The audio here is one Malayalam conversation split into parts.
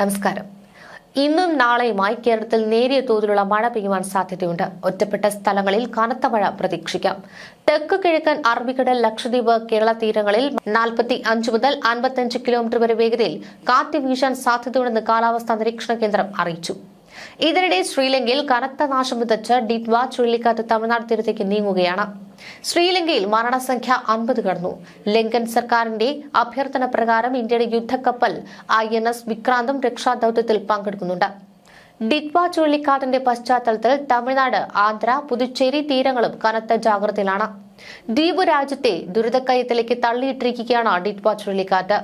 നമസ്കാരം. ഇന്നും നാളെയുമായി കേരളത്തിൽ നേരിയ തോതിലുള്ള മഴ പെയ്യുവാൻ സാധ്യതയുണ്ട്. ഒറ്റപ്പെട്ട സ്ഥലങ്ങളിൽ കനത്ത മഴ പ്രതീക്ഷിക്കാം. തെക്ക് കിഴക്കൻ അറബിക്കടൽ, ലക്ഷദ്വീപ്, കേരള തീരങ്ങളിൽ 45 മുതൽ 55 കിലോമീറ്റർ വരെ വേഗതയിൽ കാറ്റ് വീശാൻ സാധ്യതയുണ്ടെന്ന് കാലാവസ്ഥാ നിരീക്ഷണ കേന്ദ്രം അറിയിച്ചു. ഇതിനിടെ ശ്രീലങ്കയിൽ കനത്ത നാശം വിതച്ച ഡിറ്റ്വ ചുഴലിക്കാറ്റ് തമിഴ്നാട് തീരത്തേക്ക് നീങ്ങുകയാണ്. ശ്രീലങ്കയിൽ മരണസംഖ്യ 50 കടന്നു. ലങ്കൻ സർക്കാരിന്റെ അഭ്യർത്ഥന പ്രകാരം ഇന്ത്യയുടെ യുദ്ധക്കപ്പൽ INS വിക്രാന്തും രക്ഷാദൌത്യത്തിൽ പങ്കെടുക്കുന്നുണ്ട്. ഡിറ്റ്വ ചുഴലിക്കാറ്റിന്റെ പശ്ചാത്തലത്തിൽ തമിഴ്നാട്, ആന്ധ്ര, പുതുച്ചേരി തീരങ്ങളും കനത്ത ജാഗ്രതയിലാണ്. ദ്വീപ് രാജ്യത്തെ ദുരിതക്കയത്തിലേക്ക് തള്ളിയിട്ടിരിക്കുകയാണ് ഡിറ്റ്വ ചുഴലിക്കാറ്റ്.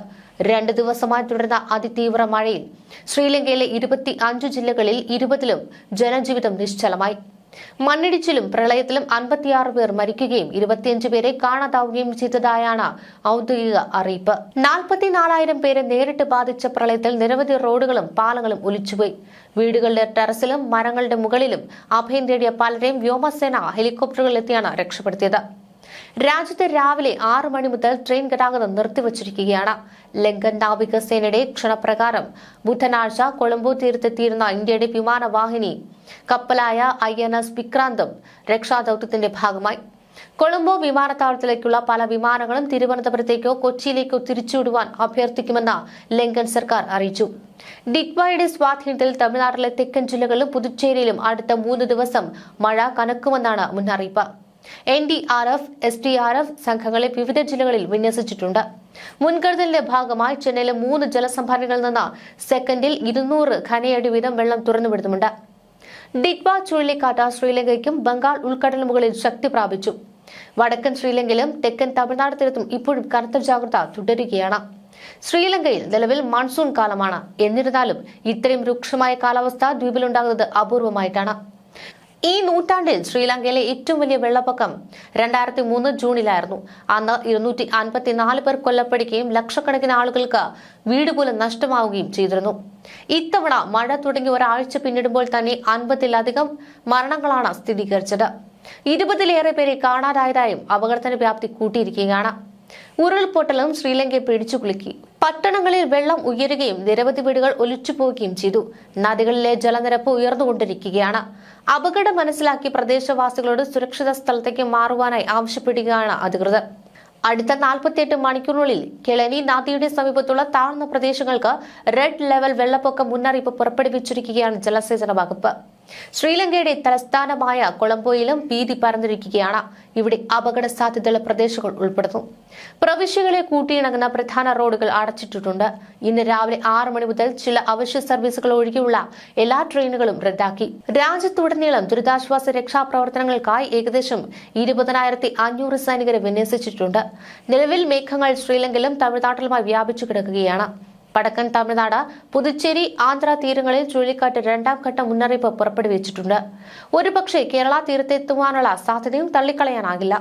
2 ദിവസമായി തുടരുന്ന അതിതീവ്ര മഴയിൽ ശ്രീലങ്കയിലെ 25 ജില്ലകളിൽ 20ലും ജനജീവിതം നിശ്ചലമായി. മണ്ണിടിച്ചിലും പ്രളയത്തിലും 56 പേർ മരിക്കുകയും 25 പേരെ കാണാതാവുകയും ചെയ്തതായാണ് ഔദ്യോഗിക അറിയിപ്പ്. 44,000 പേരെ നേരിട്ട് ബാധിച്ച പ്രളയത്തിൽ നിരവധി റോഡുകളും പാലങ്ങളും ഒലിച്ചുപോയി. വീടുകളുടെ ടെറസിലും മരങ്ങളുടെ മുകളിലും അഭയം തേടിയ പലരെയും വ്യോമസേന ഹെലികോപ്റ്ററുകളിലെത്തിയാണ് രക്ഷപ്പെടുത്തിയത്. രാജ്യത്ത് രാവിലെ 6 മണി മുതൽ ട്രെയിൻ ഗതാഗതം നിർത്തിവച്ചിരിക്കുകയാണ്. ലങ്കൻ നാവികസേനയുടെ ക്ഷണപ്രകാരം ബുധനാഴ്ച കൊളംബോ തീരത്തെത്തിയിരുന്ന ഇന്ത്യയുടെ വിമാനവാഹിനി കപ്പലായ INS വിക്രാന്തും രക്ഷാദൌത്യത്തിന്റെ ഭാഗമായി. കൊളംബോ വിമാനത്താവളത്തിലേക്കുള്ള പല വിമാനങ്ങളും തിരുവനന്തപുരത്തേക്കോ കൊച്ചിയിലേക്കോ തിരിച്ചുവിടുവാൻ അഭ്യർത്ഥിക്കുമെന്ന് ലങ്കൻ സർക്കാർ അറിയിച്ചു. ഡിറ്റ്വയുടെ സ്വാധീനത്തിൽ തമിഴ്നാട്ടിലെ തെക്കൻ ജില്ലകളിലും പുതുച്ചേരിയിലും അടുത്ത 3 ദിവസം മഴ കനക്കുമെന്നാണ് മുന്നറിയിപ്പ്. NDRF, SDRF സംഘങ്ങളെ വിവിധ ജില്ലകളിൽ വിന്യസിച്ചിട്ടുണ്ട്. മുൻകരുതലിന്റെ ഭാഗമായി ചെന്നൈയിലെ 3 ജലസംഭരണികളിൽ നിന്ന് സെക്കൻഡിൽ 200 ഘനയടി വീതം വെള്ളം തുറന്നുവിടുന്നുണ്ട്. ഡിറ്റ്വ ചുഴലിക്കാറ്റ് ശ്രീലങ്കയ്ക്കും ബംഗാൾ ഉൾക്കടലിന് മുകളിൽ ശക്തി പ്രാപിച്ചു. വടക്കൻ ശ്രീലങ്കയിലും തെക്കൻ തമിഴ്നാട് തീരത്തും ഇപ്പോഴും കനത്ത ജാഗ്രത തുടരുകയാണ്. ശ്രീലങ്കയിൽ നിലവിൽ മൺസൂൺ കാലമാണ്. എന്നിരുന്നാലും ഇത്രയും രൂക്ഷമായ കാലാവസ്ഥ ദ്വീപിലുണ്ടാകുന്നത് അപൂർവമായിട്ടാണ്. ഈ നൂറ്റാണ്ടിൽ ശ്രീലങ്കയിലെ ഏറ്റവും വലിയ വെള്ളപ്പൊക്കം 2003 ജൂണിലായിരുന്നു. അന്ന് 254 പേർ കൊല്ലപ്പെടുകയും ലക്ഷക്കണക്കിന് ആളുകൾക്ക് വീട് പോലും നഷ്ടമാവുകയും ചെയ്തിരുന്നു. ഇത്തവണ മഴ തുടങ്ങി ഒരാഴ്ച പിന്നിടുമ്പോൾ തന്നെ 50-ലധികം മരണങ്ങളാണ് സ്ഥിരീകരിച്ചത്. 20-ലേറെ പേരെ കാണാതായതായും അപകടത്തിന്റെ വ്യാപ്തി കൂട്ടിയിരിക്കുകയാണ്. ഉരുൾപൊട്ടലും ശ്രീലങ്കയെ പിടിച്ചുകുലുക്കി. പട്ടണങ്ങളിൽ വെള്ളം ഉയരുകയും നിരവധി വീടുകൾ ഒലിച്ചുപോവുകയും ചെയ്തു. നദികളിലെ ജലനിരപ്പ് ഉയർന്നുകൊണ്ടിരിക്കുകയാണ്. അപകടം മനസ്സിലാക്കി പ്രദേശവാസികളോട് സുരക്ഷിത സ്ഥലത്തേക്ക് മാറുവാനായി ആവശ്യപ്പെടുകയാണ് അധികൃതർ. അടുത്ത 48 മണിക്കൂറിനുള്ളിൽ കെളനി നദിയുടെ സമീപത്തുള്ള താഴ്ന്ന പ്രദേശങ്ങൾക്ക് റെഡ് ലെവൽ വെള്ളപ്പൊക്ക മുന്നറിയിപ്പ് പുറപ്പെടുവിച്ചിരിക്കുകയാണ് ജലസേചന വകുപ്പ്. ശ്രീലങ്കയുടെ തലസ്ഥാനമായ കൊളംബോയിലും ഭീതി പരന്നിരിക്കുകയാണ്. ഇവിടെ അപകട സാധ്യതയുള്ള പ്രദേശങ്ങൾ ഉൾപ്പെടുന്നു. പ്രവിശ്യകളെ കൂട്ടിയിണങ്ങുന്ന പ്രധാന റോഡുകൾ അടച്ചിട്ടിട്ടുണ്ട്. ഇന്ന് രാവിലെ 6 മണി മുതൽ ചില അവശ്യ സർവീസുകൾ ഒഴികെയുള്ള എല്ലാ ട്രെയിനുകളും റദ്ദാക്കി. രാജ്യത്തുടനീളം ദുരിതാശ്വാസ രക്ഷാപ്രവർത്തനങ്ങൾക്കായി ഏകദേശം 20,500 സൈനികരെ വിന്യസിച്ചിട്ടുണ്ട്. നിലവിൽ മേഘങ്ങൾ ശ്രീലങ്കയിലും തമിഴ്നാട്ടിലുമായി വ്യാപിച്ചു കിടക്കുകയാണ്. വടക്കൻ തമിഴ്നാട്, പുതുച്ചേരി, ആന്ധ്ര തീരങ്ങളിൽ ചുഴലിക്കാറ്റ് 2ാം ഘട്ട മുന്നറിയിപ്പ് പുറപ്പെടുവിച്ചിട്ടുണ്ട്. ഒരുപക്ഷെ കേരള തീരത്തെത്തുവാനുള്ള സാധ്യതയും തള്ളിക്കളയാനാകില്ല.